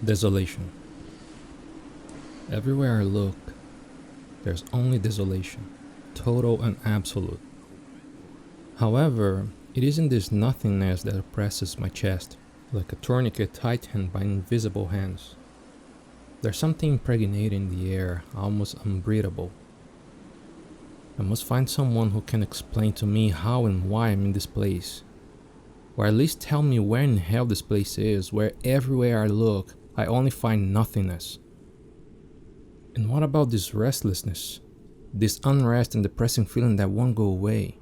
Desolation. Everywhere I look, there's only desolation, total and absolute. However, it isn't this nothingness that oppresses my chest, like a tourniquet tightened by invisible hands. There's something impregnated in the air, almost unbreathable. I must find someone who can explain to me how and why I'm in this place. Or at least tell me where in hell this place is, where everywhere I look, I only find nothingness. And what about this restlessness? This unrest and depressing feeling that won't go away?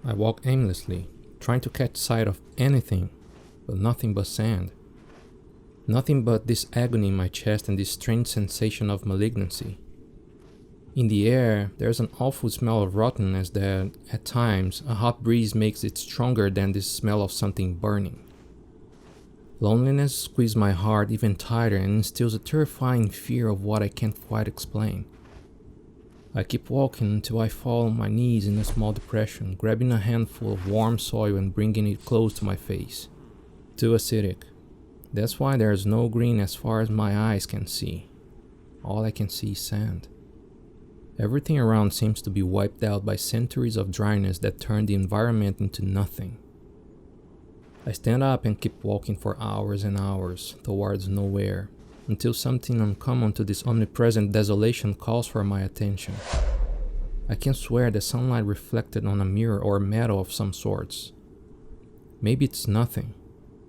I walk aimlessly, trying to catch sight of anything, but nothing but sand. Nothing but this agony in my chest and this strange sensation of malignancy. In the air, there's an awful smell of rottenness that, at times, a hot breeze makes it stronger than the smell of something burning. Loneliness squeezes my heart even tighter and instills a terrifying fear of what I can't quite explain. I keep walking until I fall on my knees in a small depression, grabbing a handful of warm soil and bringing it close to my face. Too acidic. That's why there's no green as far as my eyes can see. All I can see is sand. Everything around seems to be wiped out by centuries of dryness that turn the environment into nothing. I stand up and keep walking for hours and hours towards nowhere, until something uncommon to this omnipresent desolation calls for my attention. I can swear the sunlight reflected on a mirror or metal of some sorts. Maybe it's nothing.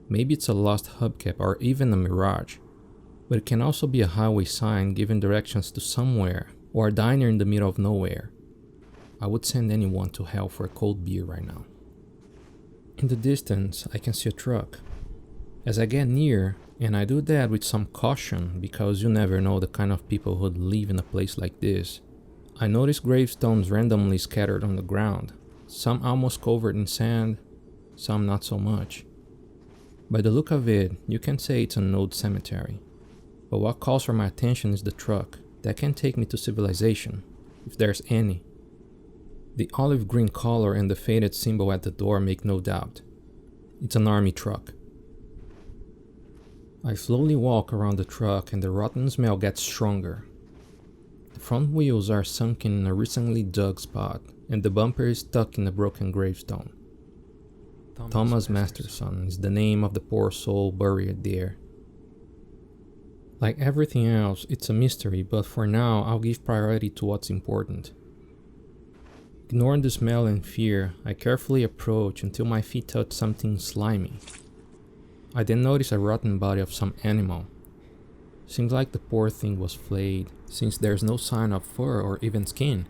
Maybe it's a lost hubcap or even a mirage. But it can also be a highway sign giving directions to somewhere, or a diner in the middle of nowhere. I would send anyone to hell for a cold beer right now. In the distance, I can see a truck. As I get near, and I do that with some caution because you never know the kind of people who'd live in a place like this, I notice gravestones randomly scattered on the ground, some almost covered in sand, some not so much. By the look of it, you can say it's an old cemetery. But what calls for my attention is the truck that can take me to civilization, if there's any. The olive green color and the faded symbol at the door make no doubt. It's an army truck. I slowly walk around the truck and the rotten smell gets stronger. The front wheels are sunken in a recently dug spot and the bumper is stuck in a broken gravestone. Thomas Masterson is the name of the poor soul buried there. Like everything else, it's a mystery, but for now I'll give priority to what's important. Ignoring the smell and fear, I carefully approach until my feet touch something slimy. I then notice a rotten body of some animal. Seems like the poor thing was flayed, since there's no sign of fur or even skin.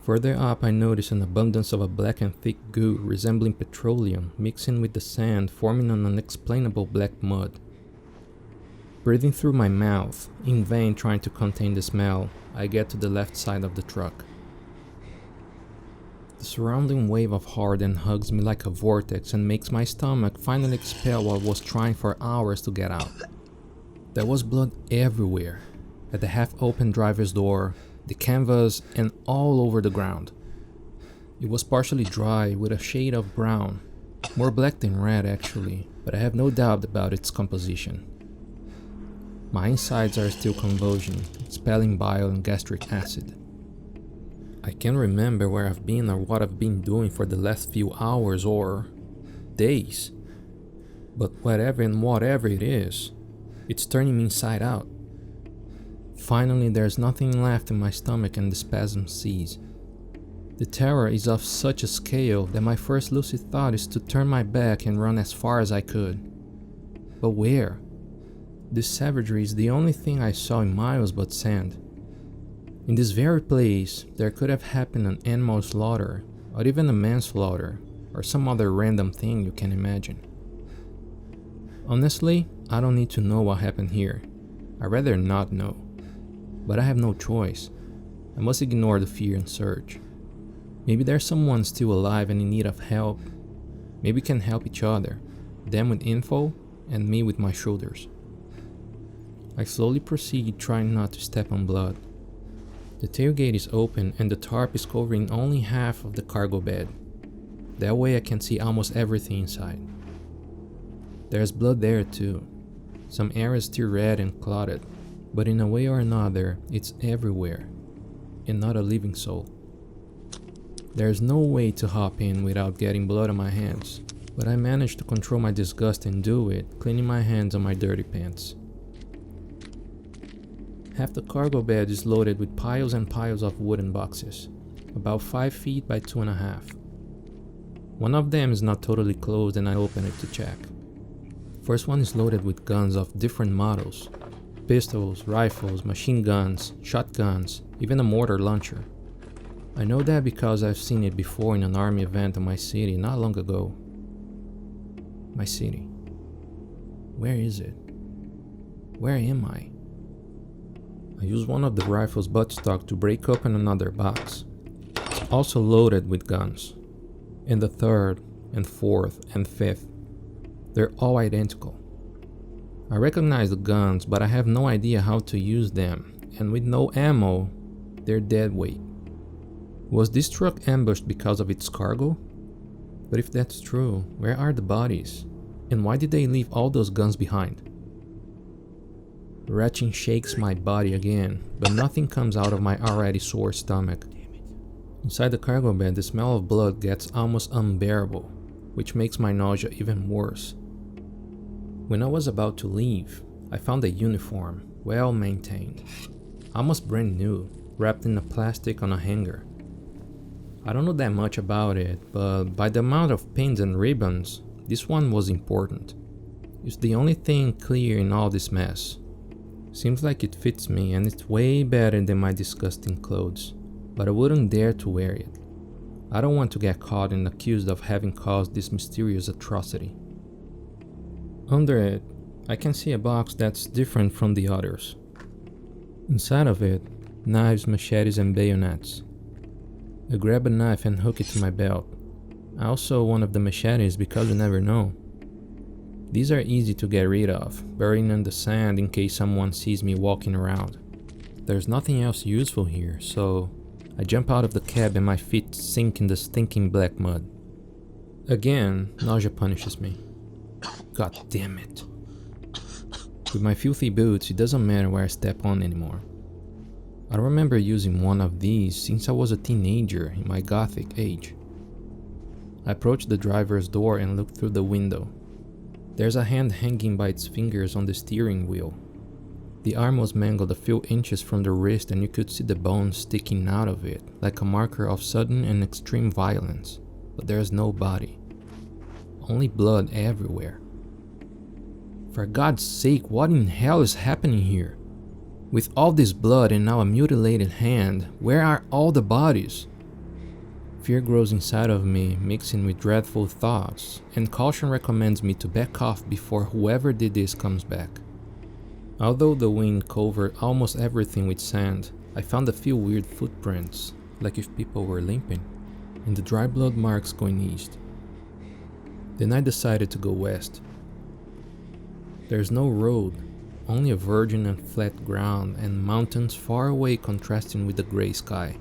Further up, I notice an abundance of a black and thick goo resembling petroleum mixing with the sand, forming an unexplainable black mud. Breathing through my mouth, in vain trying to contain the smell, I get to the left side of the truck. The surrounding wave of horror then hugs me like a vortex and makes my stomach finally expel what was trying for hours to get out. There was blood everywhere, at the half-open driver's door, the canvas, and all over the ground. It was partially dry with a shade of brown, more black than red actually, but I have no doubt about its composition. My insides are still convulsing, expelling bile and gastric acid. I can't remember where I've been or what I've been doing for the last few hours or days. But whatever it is, it's turning me inside out. Finally, there's nothing left in my stomach and the spasms cease. The terror is of such a scale that my first lucid thought is to turn my back and run as far as I could. But where? This savagery is the only thing I saw in miles but sand. In this very place, there could have happened an animal slaughter, or even a manslaughter, or some other random thing you can imagine. Honestly, I don't need to know what happened here. I'd rather not know. But I have no choice. I must ignore the fear and search. Maybe there's someone still alive and in need of help. Maybe we can help each other, them with info, and me with my shoulders. I slowly proceed, trying not to step on blood. The tailgate is open and the tarp is covering only half of the cargo bed. That way I can see almost everything inside. There's blood there too, Some areas still red and clotted, but in a way or another, it's everywhere, and not a living soul. There's no way to hop in without getting blood on my hands, but I managed to control my disgust and do it, cleaning my hands on my dirty pants. Half the cargo bed is loaded with piles and piles of wooden boxes, about 5 feet by 2.5. One of them is not totally closed and I open it to check. First one is loaded with guns of different models. Pistols, rifles, machine guns, shotguns, even a mortar launcher. I know that because I've seen it before in an army event in my city not long ago. My city. Where is it? Where am I? I use one of the rifle's buttstock to break open another box. It's also loaded with guns. And the third, and fourth, and fifth. They're all identical. I recognize the guns, but I have no idea how to use them, and with no ammo, they're dead weight. Was this truck ambushed because of its cargo? But if that's true, where are the bodies? And why did they leave all those guns behind? Retching shakes my body again, but nothing comes out of my already sore stomach. Inside the cargo bed, the smell of blood gets almost unbearable, which makes my nausea even worse. When I was about to leave, I found a uniform, well maintained, almost brand new, wrapped in a plastic on a hanger. I don't know that much about it, but by the amount of pins and ribbons, this one was important. It's the only thing clear in all this mess. Seems like it fits me and it's way better than my disgusting clothes, but I wouldn't dare to wear it. I don't want to get caught and accused of having caused this mysterious atrocity. Under it, I can see a box that's different from the others. Inside of it, knives, machetes and bayonets. I grab a knife and hook it to my belt. I also one of the machetes because you never know. These are easy to get rid of, burying in the sand in case someone sees me walking around. There's nothing else useful here, so I jump out of the cab and my feet sink in the stinking black mud. Again, nausea punishes me. God damn it. With my filthy boots, it doesn't matter where I step on anymore. I remember using one of these since I was a teenager in my gothic age. I approach the driver's door and look through the window. There's a hand hanging by its fingers on the steering wheel. The arm was mangled a few inches from the wrist and you could see the bone sticking out of it, like a marker of sudden and extreme violence. But there's no body. Only blood everywhere. For God's sake, what in hell is happening here? With all this blood and now a mutilated hand, where are all the bodies? Fear grows inside of me, mixing with dreadful thoughts, and caution recommends me to back off before whoever did this comes back. Although the wind covered almost everything with sand, I found a few weird footprints, like if people were limping, and the dry blood marks going east. Then I decided to go west. There's no road, only a virgin and flat ground and mountains far away contrasting with the gray sky.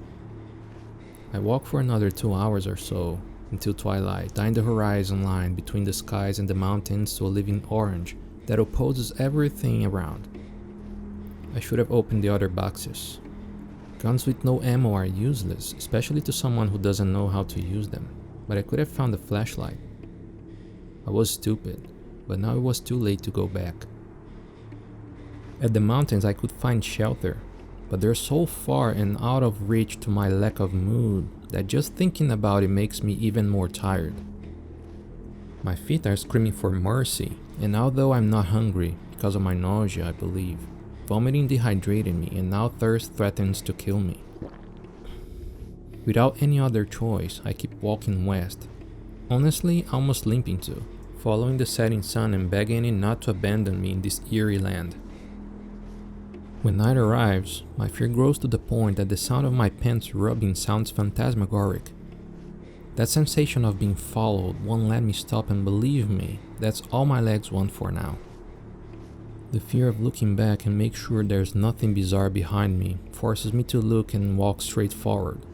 I walk for another 2 hours or so, until twilight, dyeing the horizon line between the skies and the mountains to a living orange that opposes everything around. I should have opened the other boxes. Guns with no ammo are useless, especially to someone who doesn't know how to use them, but I could have found a flashlight. I was stupid, but now it was too late to go back. At the mountains I could find shelter, but they're so far and out of reach to my lack of mood that just thinking about it makes me even more tired. My feet are screaming for mercy, and although I'm not hungry because of my nausea, I believe, vomiting dehydrated me and now thirst threatens to kill me. Without any other choice, I keep walking west, honestly almost limping to, following the setting sun and begging it not to abandon me in this eerie land. When night arrives, my fear grows to the point that the sound of my pants rubbing sounds phantasmagoric. That sensation of being followed won't let me stop, and believe me, that's all my legs want for now. The fear of looking back and make sure there's nothing bizarre behind me forces me to look and walk straight forward.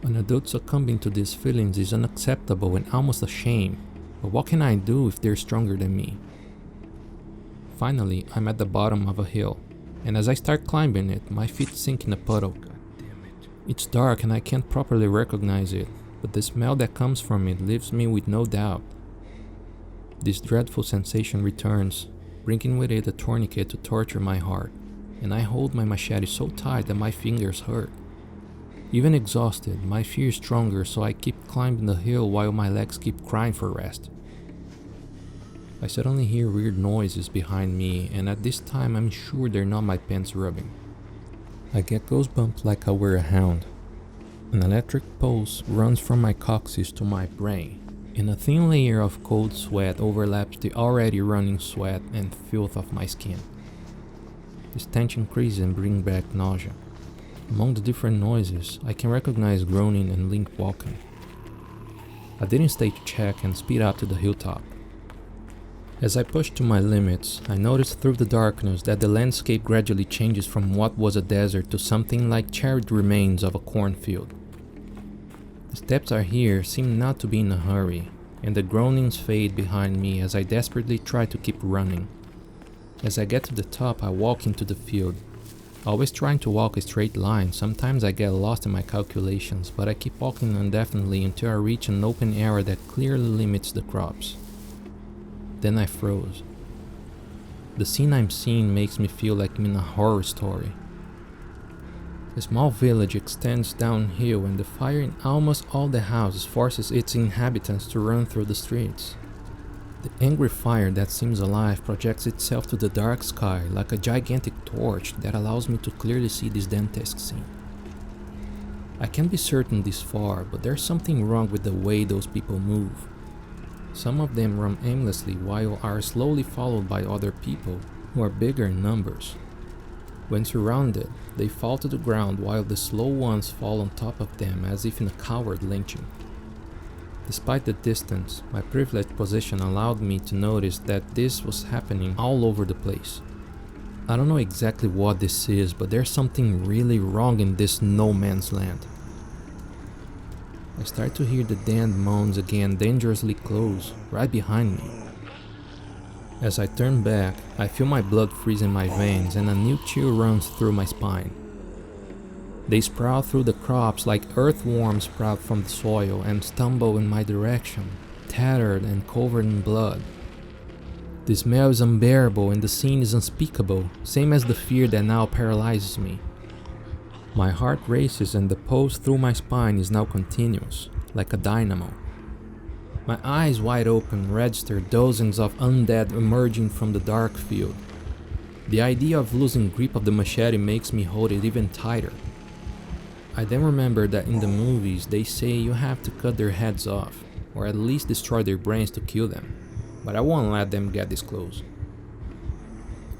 An adult succumbing to these feelings is unacceptable and almost a shame, but what can I do if they're stronger than me? Finally, I'm at the bottom of a hill, and as I start climbing it, my feet sink in a puddle. It's dark and I can't properly recognize it, but the smell that comes from it leaves me with no doubt. This dreadful sensation returns, bringing with it a tourniquet to torture my heart, and I hold my machete so tight that my fingers hurt. Even exhausted, my fear is stronger, so I keep climbing the hill while my legs keep crying for rest. I suddenly hear weird noises behind me, and at this time I'm sure they're not my pants rubbing. I get goosebumps like I were a hound. An electric pulse runs from my coccyx to my brain, and a thin layer of cold sweat overlaps the already running sweat and filth of my skin. The stench increases and brings back nausea. Among the different noises, I can recognize groaning and limp walking. I didn't stay to check and speed up to the hilltop. As I push to my limits, I notice through the darkness that the landscape gradually changes from what was a desert to something like charred remains of a cornfield. The steps I hear seem not to be in a hurry, and the groanings fade behind me as I desperately try to keep running. As I get to the top, I walk into the field. Always trying to walk a straight line, sometimes I get lost in my calculations, but I keep walking indefinitely until I reach an open area that clearly limits the crops. Then I froze. The scene I'm seeing makes me feel like I'm in a horror story. A small village extends downhill, and the fire in almost all the houses forces its inhabitants to run through the streets. The angry fire that seems alive projects itself to the dark sky like a gigantic torch that allows me to clearly see this dantesque scene. I can't be certain this far, but there's something wrong with the way those people move. Some of them run aimlessly while are slowly followed by other people who are bigger in numbers. When surrounded, they fall to the ground while the slow ones fall on top of them as if in a coward lynching. Despite the distance, my privileged position allowed me to notice that this was happening all over the place. I don't know exactly what this is, but there's something really wrong in this no man's land. I start to hear the damned moans again dangerously close, right behind me. As I turn back, I feel my blood freeze in my veins and a new chill runs through my spine. They sprout through the crops like earthworms sprout from the soil and stumble in my direction, tattered and covered in blood. The smell is unbearable and the scene is unspeakable, same as the fear that now paralyzes me. My heart races and the pulse through my spine is now continuous, like a dynamo. My eyes wide open register dozens of undead emerging from the dark field. The idea of losing grip of the machete makes me hold it even tighter. I then remember that in the movies they say you have to cut their heads off, or at least destroy their brains to kill them, but I won't let them get this close.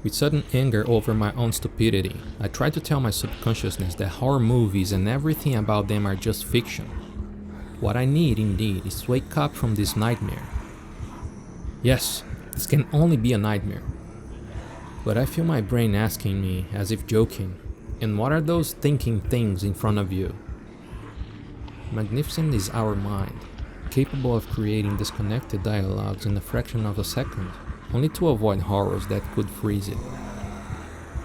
With sudden anger over my own stupidity, I try to tell my subconsciousness that horror movies and everything about them are just fiction. What I need indeed is to wake up from this nightmare. Yes, this can only be a nightmare. But I feel my brain asking me, as if joking, and what are those thinking things in front of you? Magnificent is our mind, capable of creating disconnected dialogues in a fraction of a second, only to avoid horrors that could freeze it.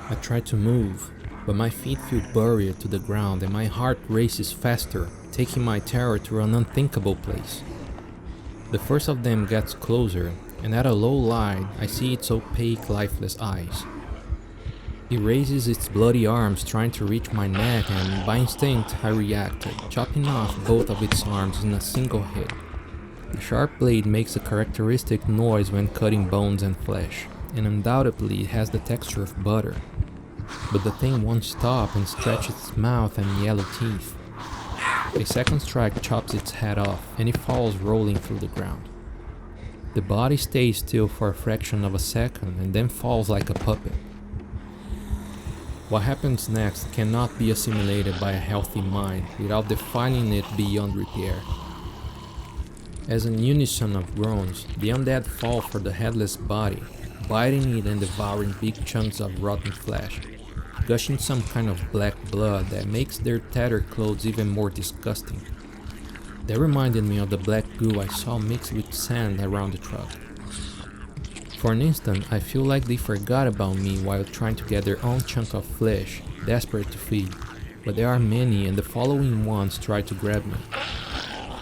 I try to move, but my feet feel buried to the ground and my heart races faster, taking my terror to an unthinkable place. The first of them gets closer, and at a low light, I see its opaque, lifeless eyes. It raises its bloody arms trying to reach my neck, and by instinct I reacted, chopping off both of its arms in a single hit. The sharp blade makes a characteristic noise when cutting bones and flesh, and undoubtedly it has the texture of butter. But the thing won't stop and stretch its mouth and yellow teeth. A second strike chops its head off, and it falls rolling through the ground. The body stays still for a fraction of a second and then falls like a puppet. What happens next cannot be assimilated by a healthy mind without defiling it beyond repair. As an unison of groans, the undead fall for the headless body, biting it and devouring big chunks of rotten flesh, gushing some kind of black blood that makes their tattered clothes even more disgusting. That reminded me of the black goo I saw mixed with sand around the truck. For an instant, I feel like they forgot about me while trying to get their own chunk of flesh, desperate to feed. But there are many, and the following ones try to grab me.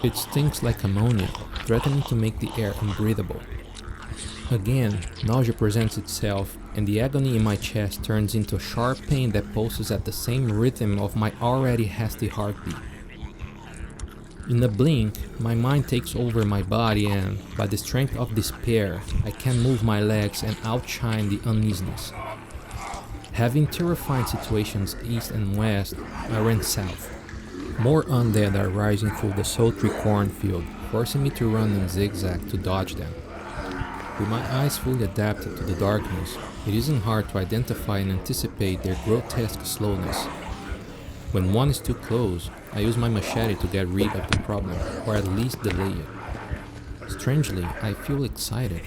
It stinks like ammonia, threatening to make the air unbreathable. Again, nausea presents itself, and the agony in my chest turns into a sharp pain that pulses at the same rhythm of my already hasty heartbeat. In a blink, my mind takes over my body and, by the strength of despair, I can move my legs and outshine the uneasiness. Having terrifying situations east and west, I ran south. More undead are rising through the sultry cornfield, forcing me to run in zigzag to dodge them. With my eyes fully adapted to the darkness, it isn't hard to identify and anticipate their grotesque slowness. When one is too close, I use my machete to get rid of the problem, or at least delay it. Strangely, I feel excited.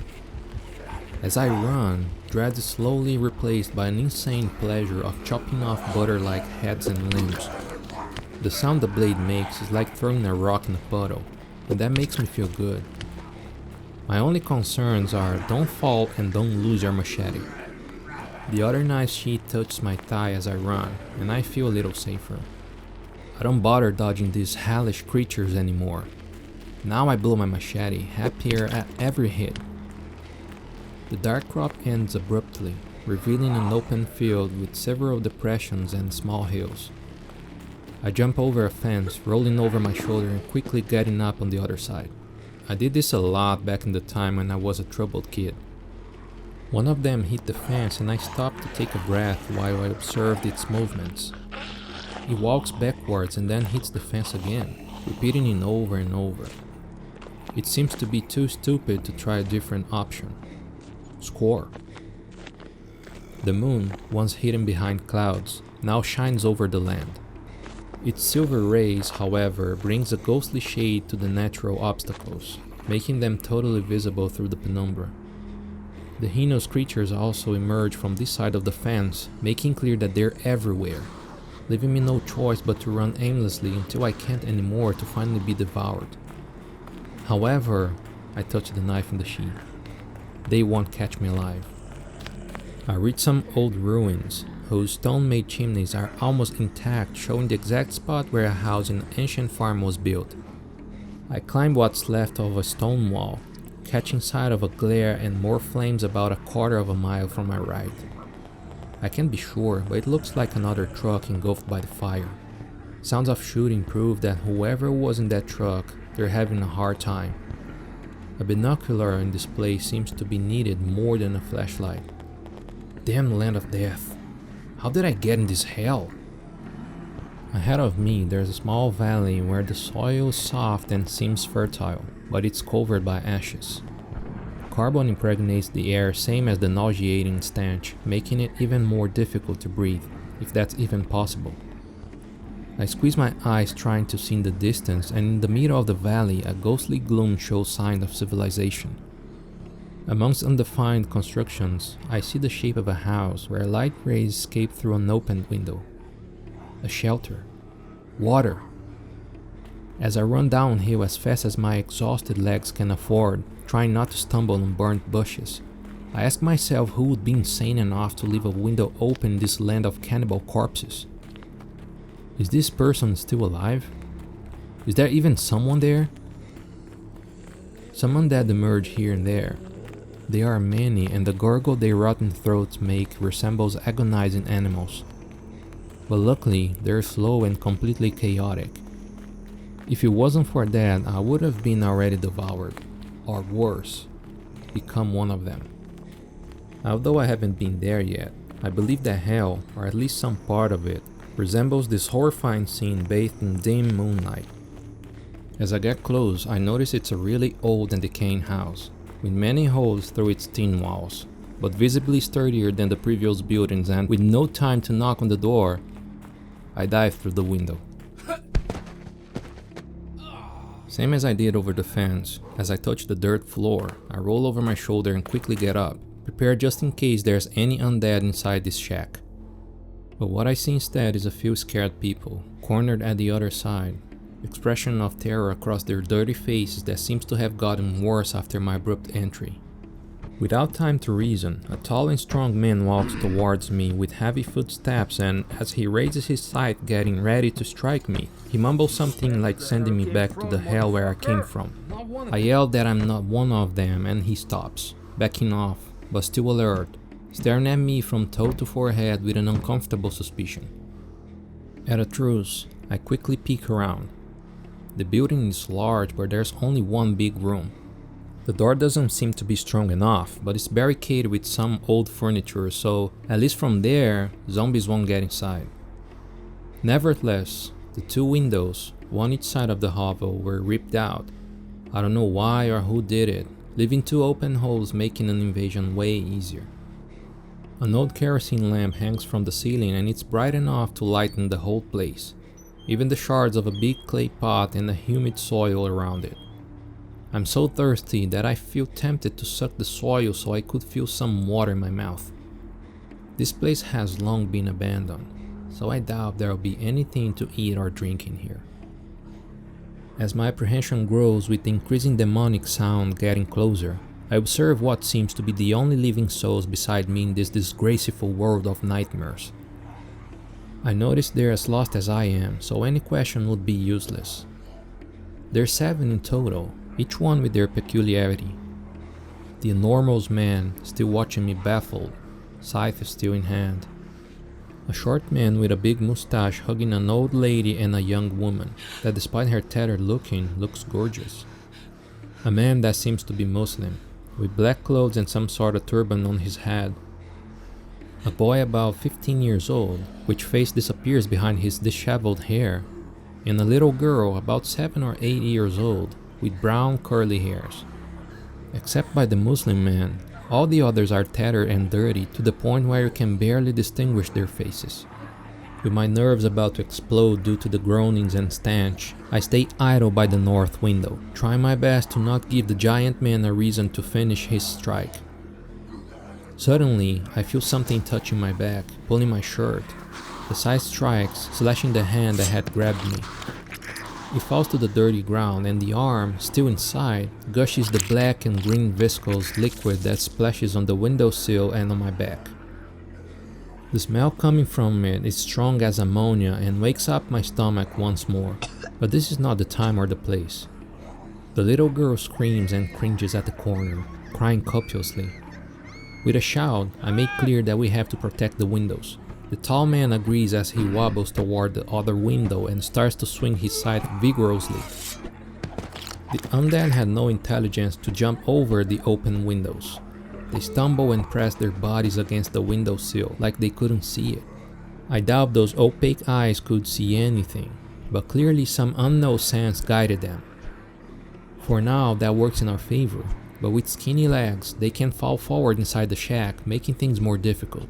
As I run, dread is slowly replaced by an insane pleasure of chopping off butter-like heads and limbs. The sound the blade makes is like throwing a rock in a puddle, and that makes me feel good. My only concerns are don't fall and don't lose your machete. The other knife sheath touches my thigh as I run, and I feel a little safer. I don't bother dodging these hellish creatures anymore. Now I blow my machete, happier at every hit. The dark crop ends abruptly, revealing an open field with several depressions and small hills. I jump over a fence, rolling over my shoulder and quickly getting up on the other side. I did this a lot back in the time when I was a troubled kid. One of them hit the fence and I stopped to take a breath while I observed its movements. It walks backwards and then hits the fence again, repeating it over and over. It seems to be too stupid to try a different option. Score. The moon, once hidden behind clouds, now shines over the land. Its silver rays, however, brings a ghostly shade to the natural obstacles, making them totally visible through the penumbra. The heinous creatures also emerge from this side of the fence, making clear that they're everywhere, leaving me no choice but to run aimlessly until I can't anymore to finally be devoured. However, I touch the knife in the sheath. They won't catch me alive. I reach some old ruins, whose stone-made chimneys are almost intact, showing the exact spot where a house in an ancient farm was built. I climb what's left of a stone wall, catching sight of a glare and more flames about a quarter of a mile from my right. I can't be sure, but it looks like another truck engulfed by the fire. Sounds of shooting prove that whoever was in that truck, they're having a hard time. A binocular in this place seems to be needed more than a flashlight. Damn land of death. How did I get in this hell? Ahead of me, there's a small valley where the soil is soft and seems fertile, but it's covered by ashes. Carbon impregnates the air, same as the nauseating stench, making it even more difficult to breathe, if that's even possible. I squeeze my eyes trying to see in the distance, and in the middle of the valley, a ghostly gloom shows signs of civilization. Amongst undefined constructions, I see the shape of a house where light rays escape through an opened window. A shelter. Water. As I run downhill as fast as my exhausted legs can afford, trying not to stumble on burnt bushes, I ask myself who would be insane enough to leave a window open in this land of cannibal corpses. Is this person still alive? Is there even someone there? Some undead emerge here and there. There are many, and the gurgle their rotten throats make resembles agonizing animals. But luckily, they're slow and completely chaotic. If it wasn't for that, I would have been already devoured, or worse, become one of them. Although I haven't been there yet, I believe that hell, or at least some part of it, resembles this horrifying scene bathed in dim moonlight. As I get close, I notice it's a really old and decaying house, with many holes through its thin walls, but visibly sturdier than the previous buildings, and with no time to knock on the door, I dive through the window. Same as I did over the fence, as I touch the dirt floor, I roll over my shoulder and quickly get up, prepared just in case there's any undead inside this shack. But what I see instead is a few scared people, cornered at the other side, expression of terror across their dirty faces that seems to have gotten worse after my abrupt entry. Without time to reason, a tall and strong man walks towards me with heavy footsteps, and as he raises his sight getting ready to strike me, he mumbles something like sending me back to the hell where I came from. I yell that I'm not one of them, and he stops, backing off, but still alert, staring at me from toe to forehead with an uncomfortable suspicion. At a truce, I quickly peek around. The building is large, but there's only one big room. The door doesn't seem to be strong enough, but it's barricaded with some old furniture, so at least from there, zombies won't get inside. Nevertheless, the two windows, one each side of the hovel, were ripped out. I don't know why or who did it, leaving two open holes making an invasion way easier. An old kerosene lamp hangs from the ceiling and it's bright enough to lighten the whole place, even the shards of a big clay pot and the humid soil around it. I'm so thirsty that I feel tempted to suck the soil so I could feel some water in my mouth. This place has long been abandoned, so I doubt there'll be anything to eat or drink in here. As my apprehension grows with the increasing demonic sound getting closer, I observe what seems to be the only living souls beside me in this disgraceful world of nightmares. I notice they're as lost as I am, so any question would be useless. There's 7 in total, each one with their peculiarity. The enormous man still watching me baffled, scythe still in hand. A short man with a big mustache hugging an old lady and a young woman that, despite her tattered looking, looks gorgeous. A man that seems to be Muslim, with black clothes and some sort of turban on his head. A boy about 15 years old, which face disappears behind his disheveled hair, and a little girl about 7 or 8 years old, with brown curly hairs. Except by the Muslim man, all the others are tattered and dirty to the point where you can barely distinguish their faces. With my nerves about to explode due to the groanings and stench, I stay idle by the north window, trying my best to not give the giant man a reason to finish his strike. Suddenly, I feel something touching my back, pulling my shirt. The scythe strikes, slashing the hand that had grabbed me. It falls to the dirty ground, and the arm, still inside, gushes the black and green viscous liquid that splashes on the windowsill and on my back. The smell coming from it is strong as ammonia and wakes up my stomach once more, but this is not the time or the place. The little girl screams and cringes at the corner, crying copiously. With a shout, I make clear that we have to protect the windows. The tall man agrees as he wobbles toward the other window and starts to swing his scythe vigorously. The undead had no intelligence to jump over the open windows. They stumble and press their bodies against the windowsill like they couldn't see it. I doubt those opaque eyes could see anything, but clearly some unknown sense guided them. For now, that works in our favor, but with skinny legs, they can fall forward inside the shack, making things more difficult.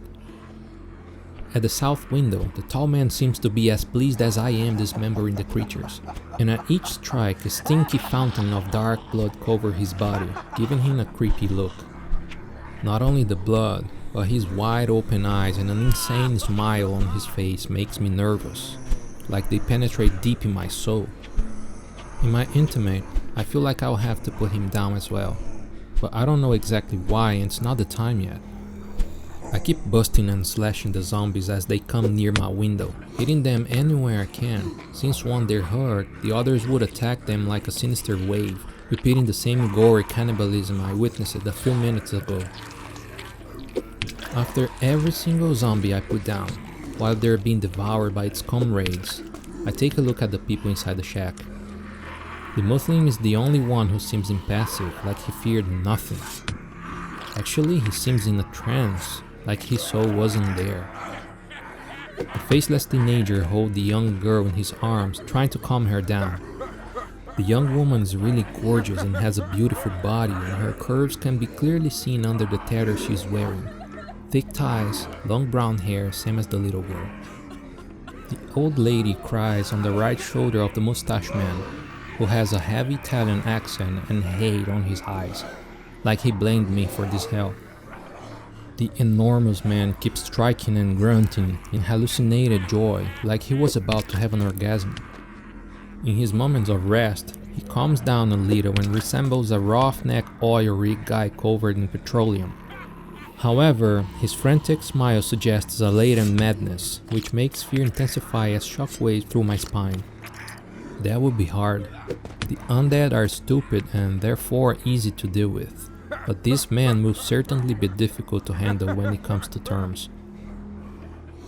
At the south window, the tall man seems to be as pleased as I am dismembering the creatures, and at each strike a stinky fountain of dark blood covers his body, giving him a creepy look. Not only the blood, but his wide open eyes and an insane smile on his face makes me nervous, like they penetrate deep in my soul. In my intimate, I feel like I'll have to put him down as well, but I don't know exactly why and it's not the time yet. I keep busting and slashing the zombies as they come near my window, hitting them anywhere I can, since when they're hurt, the others would attack them like a sinister wave, repeating the same gory cannibalism I witnessed a few minutes ago. After every single zombie I put down, while they're being devoured by its comrades, I take a look at the people inside the shack. The Muslim is the only one who seems impassive, like he feared nothing. Actually, he seems in a trance, like his soul wasn't there. The faceless teenager holds the young girl in his arms, trying to calm her down. The young woman is really gorgeous and has a beautiful body, and her curves can be clearly seen under the tatters she's wearing. Thick ties, long brown hair, same as the little girl. The old lady cries on the right shoulder of the mustache man, who has a heavy Italian accent and hate on his eyes, like he blamed me for this hell. The enormous man keeps striking and grunting in hallucinated joy, like he was about to have an orgasm. In his moments of rest, He calms down a little and resembles a roughneck oil rig guy covered in petroleum. However, his frantic smile suggests a latent madness, which makes fear intensify as shockwaves through my spine. That would be hard. The undead are stupid and therefore easy to deal with, but this man will certainly be difficult to handle when it comes to terms.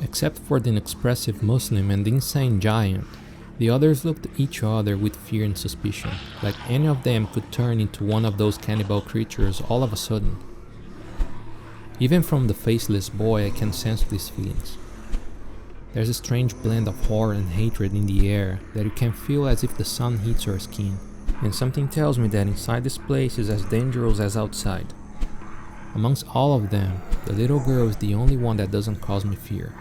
Except for the inexpressive Muslim and the insane giant, the others looked at each other with fear and suspicion, like any of them could turn into one of those cannibal creatures all of a sudden. Even from the faceless boy I can sense these feelings. There's a strange blend of horror and hatred in the air that you can feel as if the sun hits your skin, and something tells me that inside this place is as dangerous as outside. Amongst all of them, the little girl is the only one that doesn't cause me fear,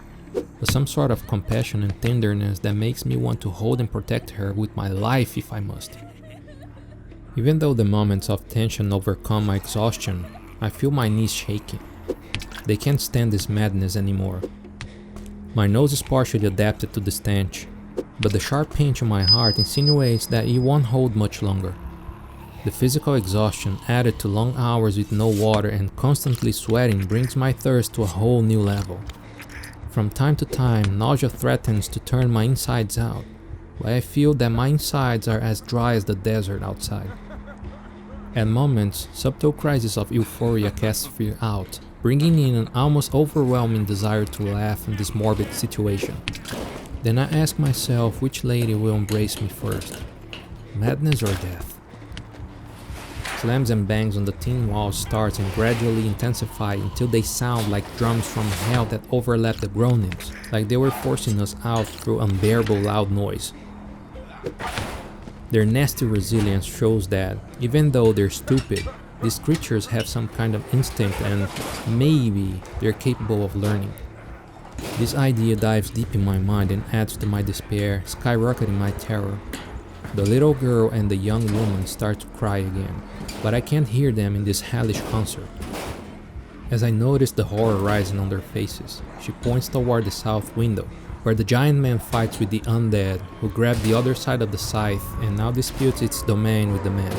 but some sort of compassion and tenderness that makes me want to hold and protect her with my life if I must. Even though the moments of tension overcome my exhaustion, I feel my knees shaking. They can't stand this madness anymore. My nose is partially adapted to the stench, but the sharp pinch in my heart insinuates that it won't hold much longer. The physical exhaustion added to long hours with no water and constantly sweating brings my thirst to a whole new level. From time to time, nausea threatens to turn my insides out, but I feel that my insides are as dry as the desert outside. At moments, subtle crises of euphoria cast fear out, bringing in an almost overwhelming desire to laugh in this morbid situation. Then I ask myself which lady will embrace me first, madness or death? Slams and bangs on the tin walls start and gradually intensify until they sound like drums from hell that overlap the groanings, like they were forcing us out through unbearable loud noise. Their nasty resilience shows that, even though they're stupid, these creatures have some kind of instinct and maybe they're capable of learning. This idea dives deep in my mind and adds to my despair, skyrocketing my terror. The little girl and the young woman start to cry again, but I can't hear them in this hellish concert. As I notice the horror rising on their faces, she points toward the south window, where the giant man fights with the undead, who grabbed the other side of the scythe and now disputes its domain with the man.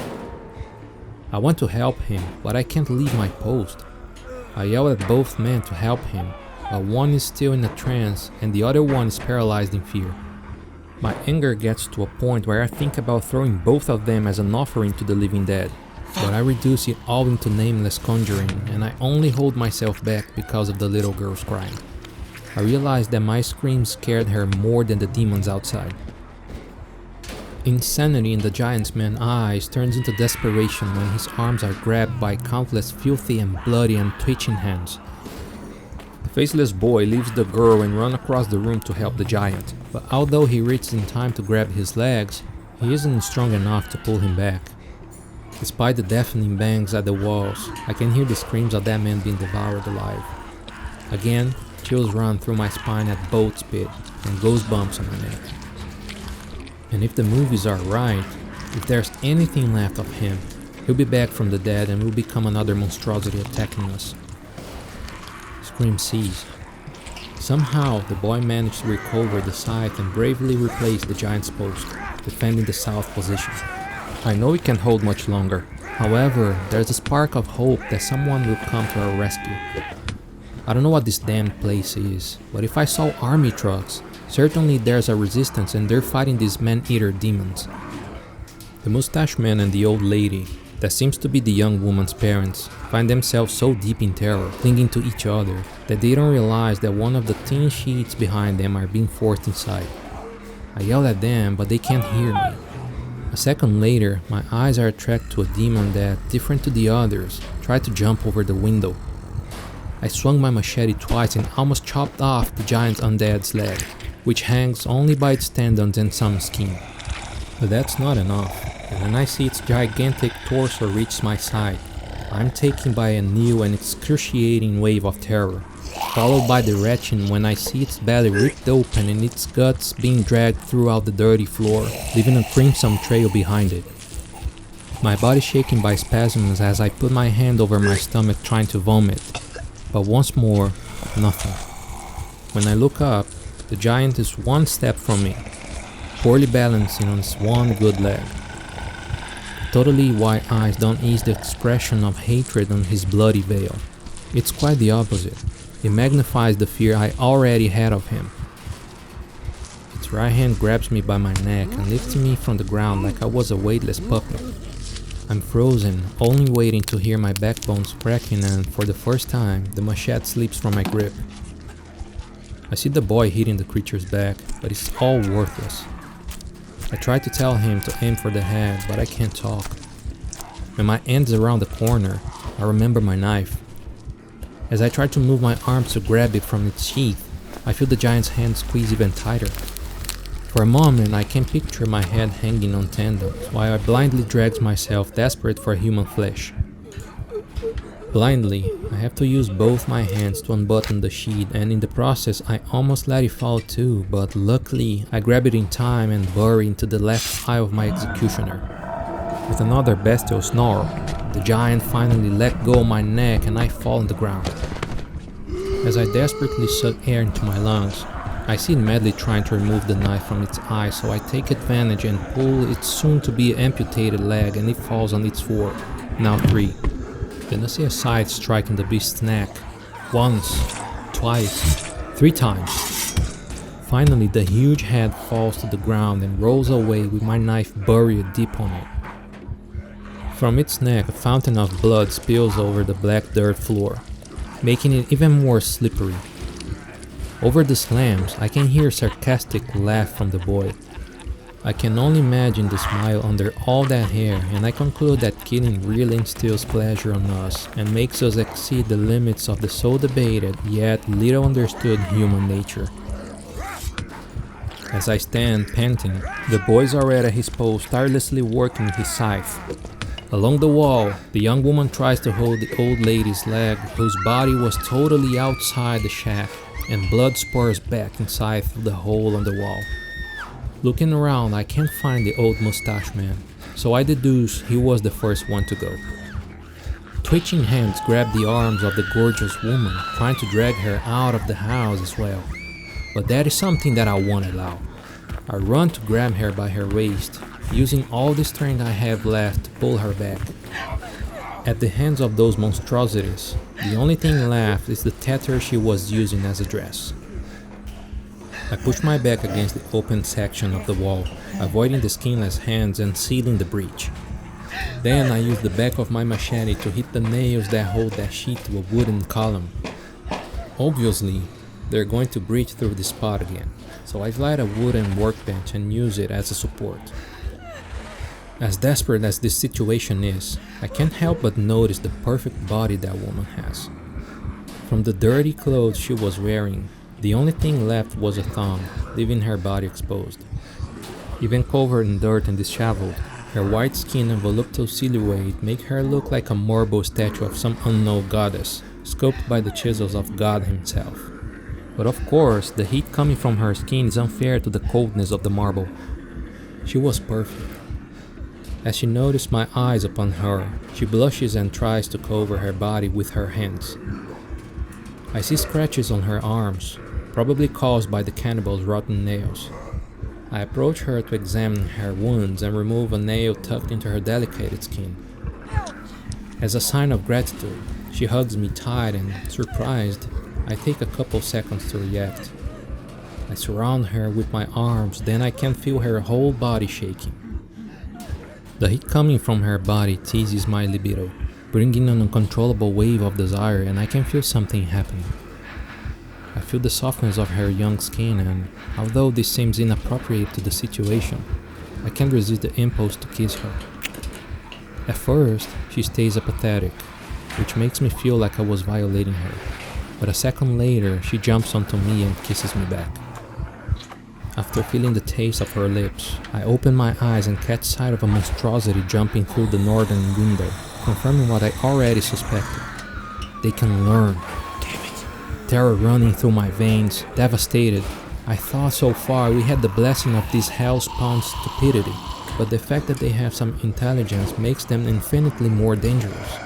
I want to help him, but I can't leave my post. I yell at both men to help him, but one is still in a trance and the other one is paralyzed in fear. My anger gets to a point where I think about throwing both of them as an offering to the living dead, but I reduce it all into nameless conjuring and I only hold myself back because of the little girl's crying. I realize that my screams scared her more than the demons outside. Insanity in the giant's man's eyes turns into desperation when his arms are grabbed by countless filthy and bloody and twitching hands. The faceless boy leaves the girl and runs across the room to help the giant, but although he reaches in time to grab his legs, he isn't strong enough to pull him back. Despite the deafening bangs at the walls, I can hear the screams of that man being devoured alive. Again, chills run through my spine at boat speed and goosebumps on my neck. And if the movies are right, if there's anything left of him, he'll be back from the dead and will become another monstrosity attacking us. Screams cease. Somehow, the boy managed to recover the scythe and bravely replace the giant's post, defending the south position. I know it can't hold much longer. However, there's a spark of hope that someone will come to our rescue. I don't know what this damn place is, but if I saw army trucks, certainly there's a resistance and they're fighting these man-eater demons. The mustache man and the old lady, that seems to be the young woman's parents, find themselves so deep in terror, clinging to each other, that they don't realize that one of the tin sheets behind them are being forced inside. I yell at them, but they can't hear me. A second later, my eyes are attracted to a demon that, different to the others, tried to jump over the window. I swung my machete twice and almost chopped off the giant's undead's leg, which hangs only by its tendons and some skin. But that's not enough, and when I see its gigantic torso reach my side, I'm taken by a new and excruciating wave of terror, followed by the retching when I see its belly ripped open and its guts being dragged throughout the dirty floor, leaving a crimson trail behind it. My body shaking by spasms as I put my hand over my stomach trying to vomit, but once more, nothing. When I look up, the giant is one step from me, poorly balancing on his one good leg. totally white eyes don't ease the expression of hatred on his bloody veil. It's quite the opposite. It magnifies the fear I already had of him. Its right hand grabs me by my neck and lifts me from the ground like I was a weightless puppet. I'm frozen, only waiting to hear my backbones cracking, and for the first time, the machete slips from my grip. I see the boy hitting the creature's back, but it's all worthless. I try to tell him to aim for the head, but I can't talk. When my end's around the corner, I remember my knife. As I try to move my arms to grab it from its sheath, I feel the giant's hand squeeze even tighter. For a moment, I can picture my head hanging on tendons, while I blindly drag myself, desperate for human flesh. Blindly, I have to use both my hands to unbutton the sheath, and in the process I almost let it fall too, but luckily I grab it in time and bury into the left eye of my executioner. With another bestial snarl, the giant finally let go of my neck and I fall on the ground. As I desperately suck air into my lungs, I see it madly trying to remove the knife from its eye, so I take advantage and pull its soon-to-be amputated leg, and it falls on its 4, now 3. Then I see a scythe striking the beast's neck. Once, twice, 3 times. Finally, the huge head falls to the ground and rolls away with my knife buried deep on it. From its neck, a fountain of blood spills over the black dirt floor, making it even more slippery. Over the slams, I can hear a sarcastic laugh from the boy. I can only imagine the smile under all that hair, and I conclude that killing really instills pleasure on us and makes us exceed the limits of the so debated yet little understood human nature. As I stand panting, the boy's already at his post, tirelessly working his scythe. Along the wall, the young woman tries to hold the old lady's leg, whose body was totally outside the shack, and blood spurs back inside through the hole on the wall. Looking around, I can't find the old mustache man, so I deduce he was the first one to go. Twitching hands grab the arms of the gorgeous woman, trying to drag her out of the house as well. But that is something that I won't allow. I run to grab her by her waist, using all the strength I have left to pull her back. At the hands of those monstrosities, the only thing left is the tether she was using as a dress. I push my back against the open section of the wall, avoiding the skinless hands and sealing the breach. Then I use the back of my machete to hit the nails that hold that sheet to a wooden column. Obviously, they're going to breach through this spot again, so I slide a wooden workbench and use it as a support. As desperate as this situation is, I can't help but notice the perfect body that woman has. From the dirty clothes she was wearing, the only thing left was a thong, leaving her body exposed. Even covered in dirt and disheveled, her white skin and voluptuous silhouette make her look like a marble statue of some unknown goddess, sculpted by the chisels of God himself. But of course, the heat coming from her skin is unfair to the coldness of the marble. She was perfect. As she noticed my eyes upon her, she blushes and tries to cover her body with her hands. I see scratches on her arms, probably caused by the cannibal's rotten nails. I approach her to examine her wounds and remove a nail tucked into her delicate skin. As a sign of gratitude, she hugs me tight and, surprised, I take a couple seconds to react. I surround her with my arms, then I can feel her whole body shaking. The heat coming from her body teases my libido, bringing an uncontrollable wave of desire, and I can feel something happening. I feel the softness of her young skin, and although this seems inappropriate to the situation, I can't resist the impulse to kiss her. At first, she stays apathetic, which makes me feel like I was violating her, but a second later she jumps onto me and kisses me back. After feeling the taste of her lips, I open my eyes and catch sight of a monstrosity jumping through the northern window, confirming what I already suspected. They can learn. Damn it. Terror running through my veins, devastated. I thought so far we had the blessing of this hell-spawned stupidity, but the fact that they have some intelligence makes them infinitely more dangerous.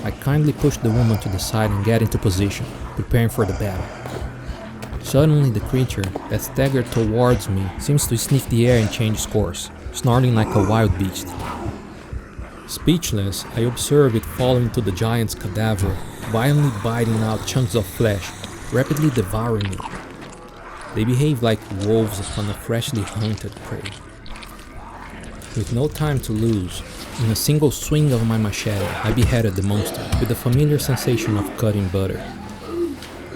I kindly push the woman to the side and get into position, preparing for the battle. Suddenly the creature that staggered towards me seems to sniff the air and change course, snarling like a wild beast. Speechless, I observe it fall into the giant's cadaver, violently biting out chunks of flesh, rapidly devouring it. They behave like wolves upon a freshly hunted prey. With no time to lose, in a single swing of my machete, I beheaded the monster with the familiar sensation of cutting butter.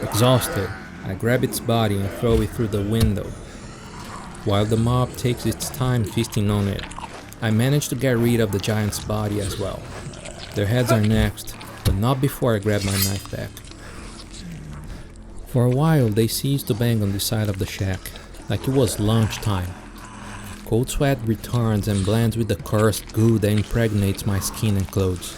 Exhausted, I grab its body and throw it through the window. While the mob takes its time feasting on it, I manage to get rid of the giant's body as well. Their heads are next, but not before I grab my knife back. For a while, they ceased to bang on the side of the shack, like it was lunchtime. Cold sweat returns and blends with the cursed goo that impregnates my skin and clothes.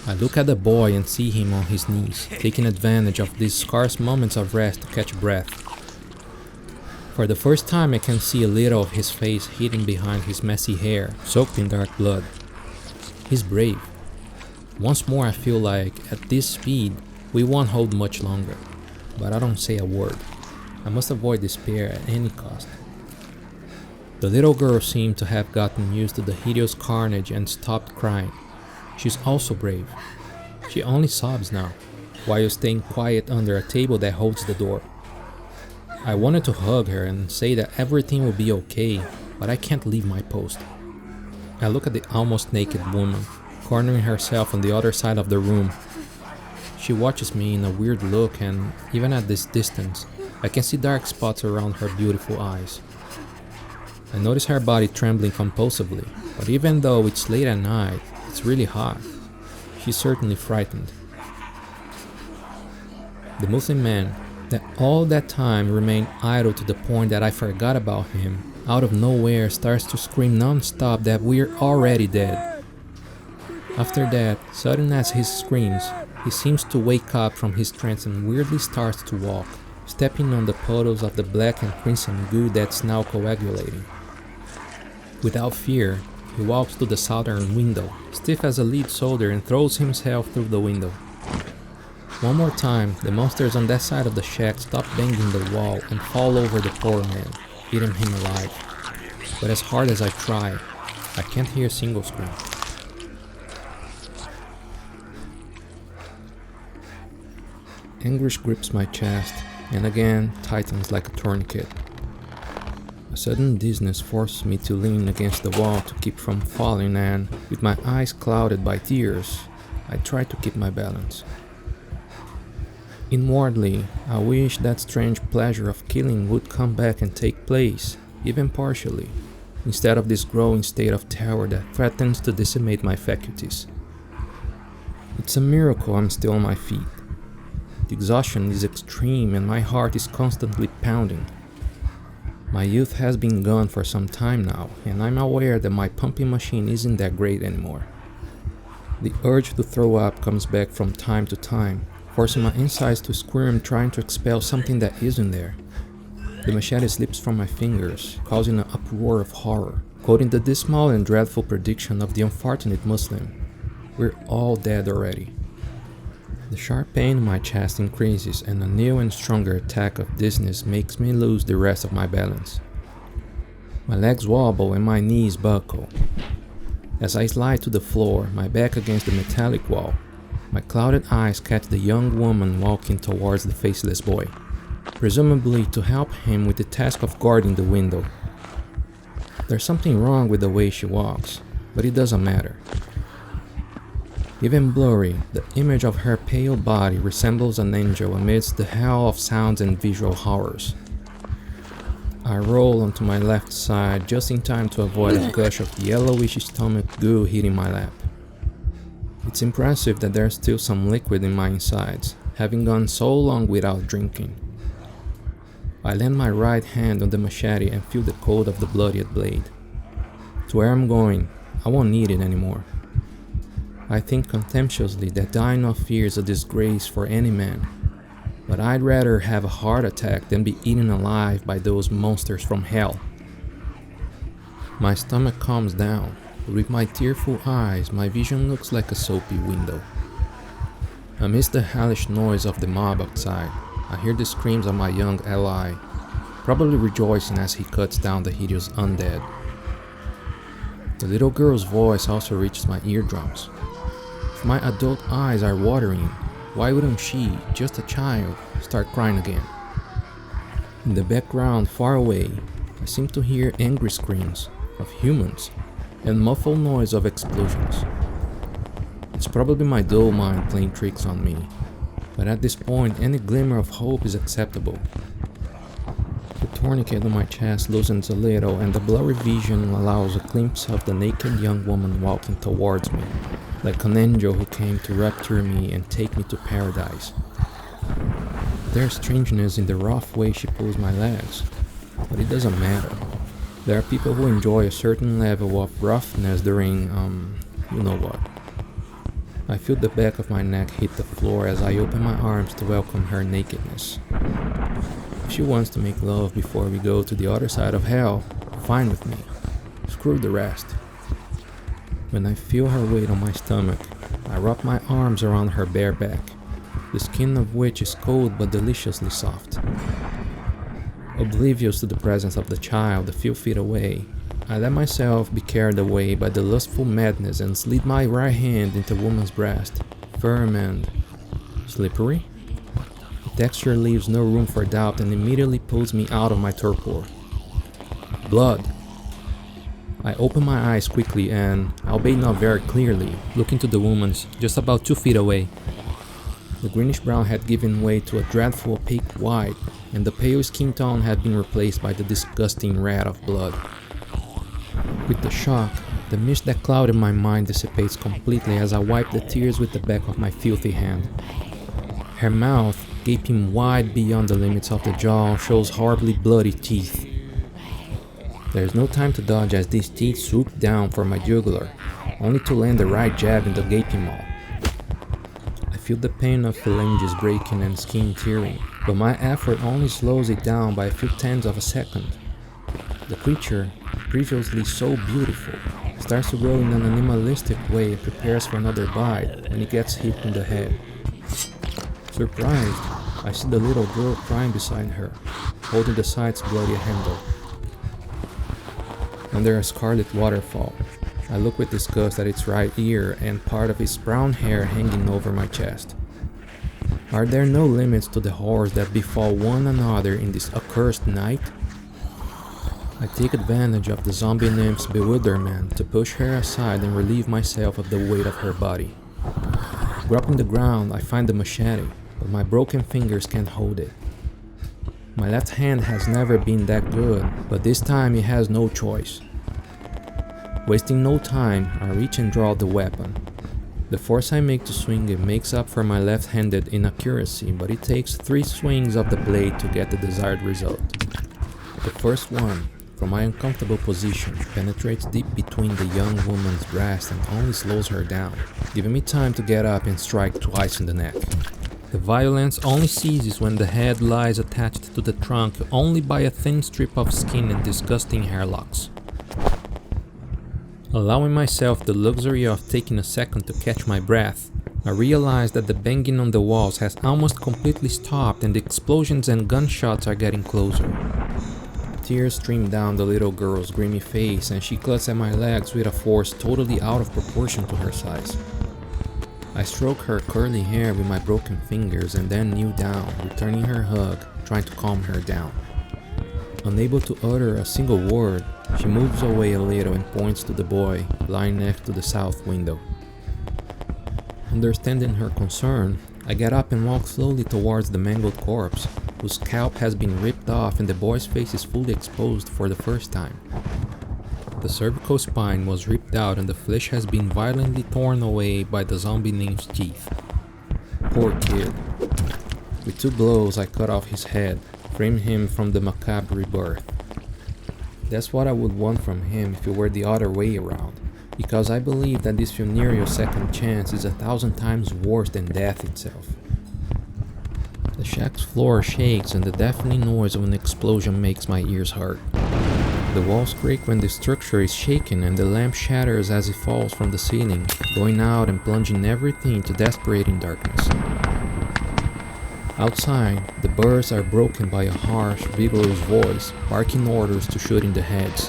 I look at the boy and see him on his knees, taking advantage of these scarce moments of rest to catch breath. For the first time, I can see a little of his face hidden behind his messy hair, soaked in dark blood. He's brave. Once more I feel like, at this speed, we won't hold much longer. But I don't say a word. I must avoid despair at any cost. The little girl seemed to have gotten used to the hideous carnage and stopped crying. She's also brave. She only sobs now, while staying quiet under a table that holds the door. I wanted to hug her and say that everything will be okay, but I can't leave my post. I look at the almost naked woman, cornering herself on the other side of the room. She watches me in a weird look, and even at this distance, I can see dark spots around her beautiful eyes. I notice her body trembling compulsively, but even though it's late at night, it's really hot. She's certainly frightened. The Muslim man, that all that time remained idle to the point that I forgot about him, out of nowhere starts to scream non-stop that we're already dead. After that, sudden as he screams, he seems to wake up from his trance and weirdly starts to walk, stepping on the puddles of the black and crimson goo that's now coagulating. Without fear, he walks to the southern window, stiff as a lead soldier, and throws himself through the window. One more time, the monsters on that side of the shack stop banging the wall and fall over the poor man, eating him alive. But as hard as I try, I can't hear a single scream. Anguish grips my chest, and again tightens like a tourniquet. A sudden dizziness forces me to lean against the wall to keep from falling, and, with my eyes clouded by tears, I try to keep my balance. Inwardly, I wish that strange pleasure of killing would come back and take place, even partially, instead of this growing state of terror that threatens to decimate my faculties. It's a miracle I'm still on my feet. The exhaustion is extreme and my heart is constantly pounding. My youth has been gone for some time now, and I'm aware that my pumping machine isn't that great anymore. The urge to throw up comes back from time to time, forcing my insides to squirm, trying to expel something that isn't there. The machete slips from my fingers, causing an uproar of horror, quoting the dismal and dreadful prediction of the unfortunate Muslim. We're all dead already. The sharp pain in my chest increases, and a new and stronger attack of dizziness makes me lose the rest of my balance. My legs wobble and my knees buckle. As I slide to the floor, my back against the metallic wall, my clouded eyes catch the young woman walking towards the faceless boy, presumably to help him with the task of guarding the window. There's something wrong with the way she walks, but it doesn't matter. Even blurry, the image of her pale body resembles an angel amidst the hell of sounds and visual horrors. I roll onto my left side just in time to avoid a gush of yellowish stomach goo hitting my lap. It's impressive that there's still some liquid in my insides, having gone so long without drinking. I land my right hand on the machete and feel the cold of the bloodied blade. To where I'm going, I won't need it anymore. I think contemptuously that dying of fear is a disgrace for any man, but I'd rather have a heart attack than be eaten alive by those monsters from hell. My stomach calms down, but with my tearful eyes, my vision looks like a soapy window. Amidst the hellish noise of the mob outside, I hear the screams of my young ally, probably rejoicing as he cuts down the hideous undead. The little girl's voice also reaches my eardrums. If my adult eyes are watering, why wouldn't she, just a child, start crying again? In the background, far away, I seem to hear angry screams of humans and muffled noise of explosions. It's probably my dull mind playing tricks on me, but at this point any glimmer of hope is acceptable. The tourniquet on my chest loosens a little and the blurry vision allows a glimpse of the naked young woman walking towards me, like an angel who came to rapture me and take me to paradise. There's strangeness in the rough way she pulls my legs, but it doesn't matter. There are people who enjoy a certain level of roughness during, you know what. I feel the back of my neck hit the floor as I open my arms to welcome her nakedness. If she wants to make love before we go to the other side of hell, fine with me. Screw the rest. When I feel her weight on my stomach, I wrap my arms around her bare back, the skin of which is cold but deliciously soft. Oblivious to the presence of the child a few feet away, I let myself be carried away by the lustful madness and slid my right hand into the woman's breast, firm and slippery. The texture leaves no room for doubt and immediately pulls me out of my torpor. Blood. I open my eyes quickly and, albeit not very clearly, look into the woman's just about 2 feet away. The greenish brown had given way to a dreadful opaque white, and the pale skin tone had been replaced by the disgusting red of blood. With the shock, the mist that clouded my mind dissipates completely as I wipe the tears with the back of my filthy hand. Her mouth, gaping wide beyond the limits of the jaw, shows horribly bloody teeth. There is no time to dodge as these teeth swoop down for my jugular, only to land the right jab in the gaping maw. I feel the pain of phalanges breaking and skin tearing, but my effort only slows it down by a few tenths of a second. The creature, previously so beautiful, starts to grow in an animalistic way and prepares for another bite when it gets hit in the head. Surprised, I see the little girl crying beside her, holding the site's bloody handle. Under a scarlet waterfall, I look with disgust at its right ear and part of its brown hair hanging over my chest. Are there no limits to the horrors that befall one another in this accursed night? I take advantage of the zombie nymph's bewilderment to push her aside and relieve myself of the weight of her body. Grabbing the ground, I find the machete, but my broken fingers can't hold it. My left hand has never been that good, but this time it has no choice. Wasting no time, I reach and draw the weapon. The force I make to swing it makes up for my left-handed inaccuracy, but it takes 3 swings of the blade to get the desired result. The first one, from my uncomfortable position, penetrates deep between the young woman's breast and only slows her down, giving me time to get up and strike twice in the neck. The violence only ceases when the head lies attached to the trunk only by a thin strip of skin and disgusting hairlocks. Allowing myself the luxury of taking a second to catch my breath, I realize that the banging on the walls has almost completely stopped and the explosions and gunshots are getting closer. Tears stream down the little girl's grimy face and she clutches at my legs with a force totally out of proportion to her size. I stroke her curly hair with my broken fingers and then kneel down, returning her hug, trying to calm her down. Unable to utter a single word, she moves away a little and points to the boy lying next to the south window. Understanding her concern, I get up and walk slowly towards the mangled corpse, whose scalp has been ripped off and the boy's face is fully exposed for the first time. The cervical spine was ripped out and the flesh has been violently torn away by the zombie nymph's teeth. Poor kid. With 2 blows I cut off his head, freeing him from the macabre rebirth. That's what I would want from him if it were the other way around, because I believe that this funereal second chance is 1,000 times worse than death itself. The shack's floor shakes and the deafening noise of an explosion makes my ears hurt. The walls creak when the structure is shaken and the lamp shatters as it falls from the ceiling, going out and plunging everything into desperating darkness. Outside, the birds are broken by a harsh, vigorous voice, barking orders to shoot in the heads.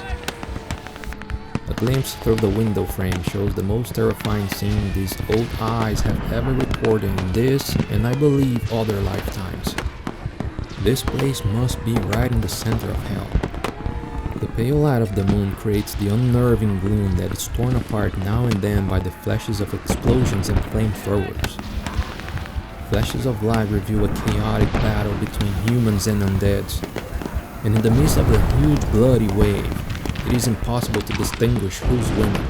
A glimpse through the window frame shows the most terrifying scene these old eyes have ever recorded in this, and I believe other lifetimes. This place must be right in the center of hell. The pale light of the moon creates the unnerving gloom that is torn apart now and then by the flashes of explosions and flamethrowers. Flashes of light reveal a chaotic battle between humans and undeads, and in the midst of the huge bloody wave, it is impossible to distinguish who's winning.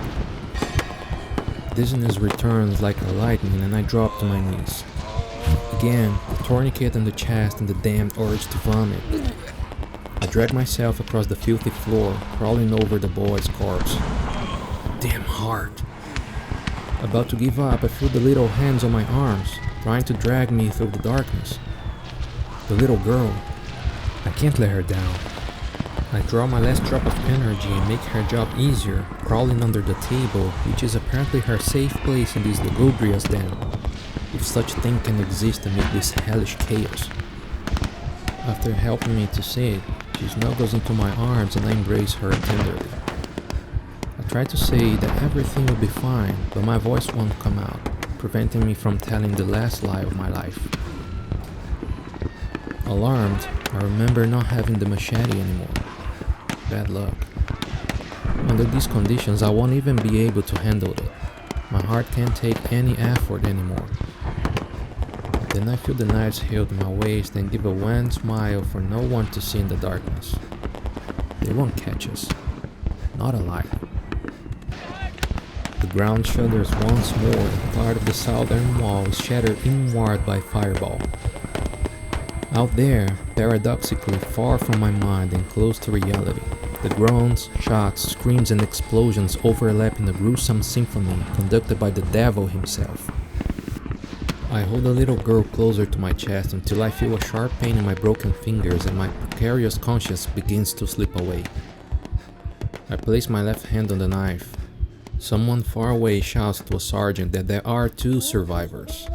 Dizziness returns like a lightning and I drop to my knees. Again, the tourniquet in the chest and the damned urge to vomit. I drag myself across the filthy floor, crawling over the boy's corpse. Damn heart. About to give up, I feel the little hands on my arms, trying to drag me through the darkness. The little girl. I can't let her down. I draw my last drop of energy and make her job easier, crawling under the table, which is apparently her safe place in this lugubrious den, if such thing can exist amid this hellish chaos. After helping me to sit, she snuggles into my arms and I embrace her tenderly. I try to say that everything will be fine, but my voice won't come out, preventing me from telling the last lie of my life. Alarmed, I remember not having the machete anymore. Bad luck. Under these conditions, I won't even be able to handle it. My heart can't take any effort anymore. Then I feel the knives held to my waist and give a wan smile for no one to see in the darkness. They won't catch us. Not alive. The ground shudders once more and part of the southern wall is shattered inward by fireball. Out there, paradoxically far from my mind and close to reality, the groans, shots, screams and explosions overlap in a gruesome symphony conducted by the devil himself. I hold the little girl closer to my chest until I feel a sharp pain in my broken fingers and my precarious conscience begins to slip away. I place my left hand on the knife. Someone far away shouts to a sergeant that there are 2 survivors.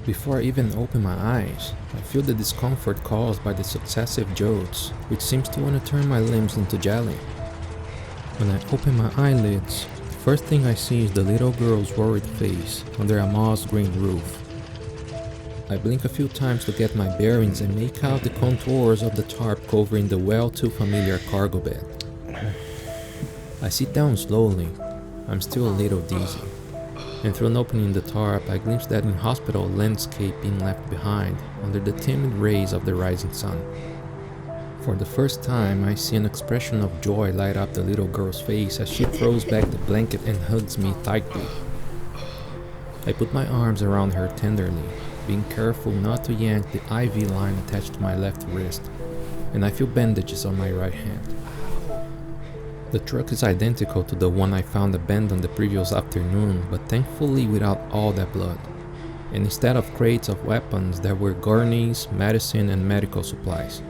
Before I even open my eyes, I feel the discomfort caused by the successive jolts, which seems to want to turn my limbs into jelly. When I open my eyelids, the first thing I see is the little girl's worried face under a moss-green roof. I blink a few times to get my bearings and make out the contours of the tarp covering the well-too-familiar cargo bed. I sit down slowly. I'm still a little dizzy. And through an opening in the tarp, I glimpse that inhospitable landscape being left behind under the timid rays of the rising sun. For the first time, I see an expression of joy light up the little girl's face as she throws back the blanket and hugs me tightly. I put my arms around her tenderly, being careful not to yank the IV line attached to my left wrist, and I feel bandages on my right hand. The truck is identical to the one I found abandoned the previous afternoon, but thankfully without all that blood. And instead of crates of weapons, there were gurneys, medicine, and medical supplies.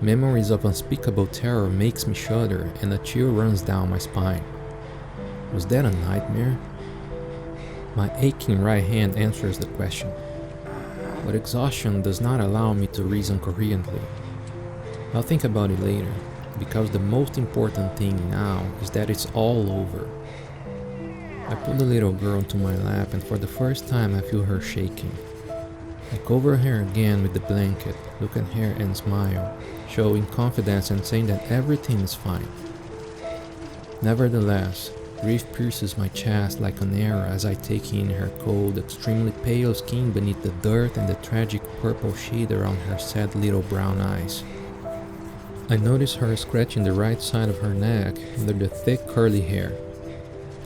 Memories of unspeakable terror makes me shudder, and a chill runs down my spine. Was that a nightmare? My aching right hand answers the question, but exhaustion does not allow me to reason coherently. I'll think about it later, because the most important thing now is that it's all over. I pull the little girl into my lap and for the first time I feel her shaking. I cover her again with the blanket, look at her and smile, showing confidence and saying that everything is fine. Nevertheless, grief pierces my chest like an arrow as I take in her cold, extremely pale skin beneath the dirt and the tragic purple shade around her sad little brown eyes. I notice her scratching the right side of her neck under the thick curly hair.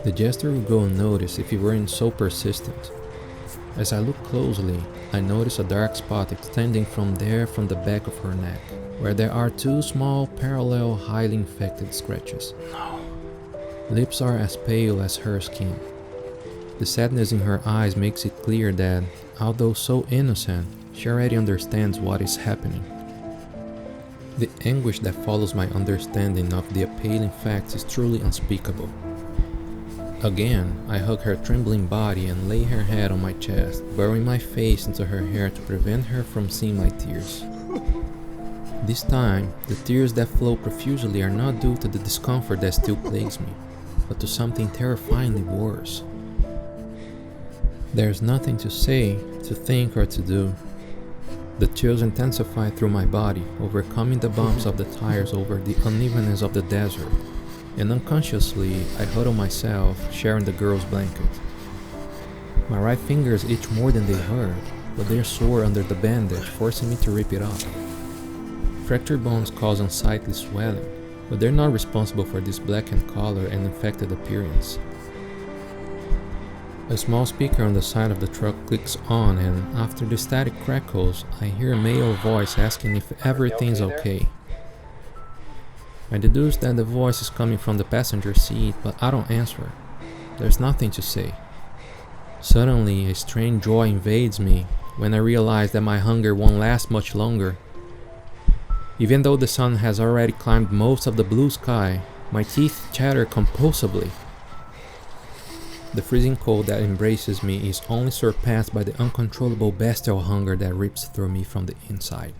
The gesture would go unnoticed if it weren't so persistent. As I look closely, I notice a dark spot extending from the back of her neck, where there are 2 small, parallel, highly infected scratches. No. Lips are as pale as her skin. The sadness in her eyes makes it clear that, although so innocent, she already understands what is happening. The anguish that follows my understanding of the appalling facts is truly unspeakable. Again, I hug her trembling body and lay her head on my chest, burying my face into her hair to prevent her from seeing my tears. This time, the tears that flow profusely are not due to the discomfort that still plagues me, but to something terrifyingly worse. There's nothing to say, to think, or to do. The chills intensify through my body, overcoming the bumps of the tires over the unevenness of the desert, and unconsciously I huddle myself, sharing the girl's blanket. My right fingers itch more than they hurt, but they're sore under the bandage, forcing me to rip it off. Fractured bones cause unsightly swelling, but they're not responsible for this blackened color and infected appearance. A small speaker on the side of the truck clicks on, and after the static crackles, I hear a male voice asking if everything's okay. I deduce that the voice is coming from the passenger seat, but I don't answer. There's nothing to say. Suddenly, a strange joy invades me when I realize that my hunger won't last much longer. Even though the sun has already climbed most of the blue sky, my teeth chatter compulsively. The freezing cold that embraces me is only surpassed by the uncontrollable bestial hunger that rips through me from the inside.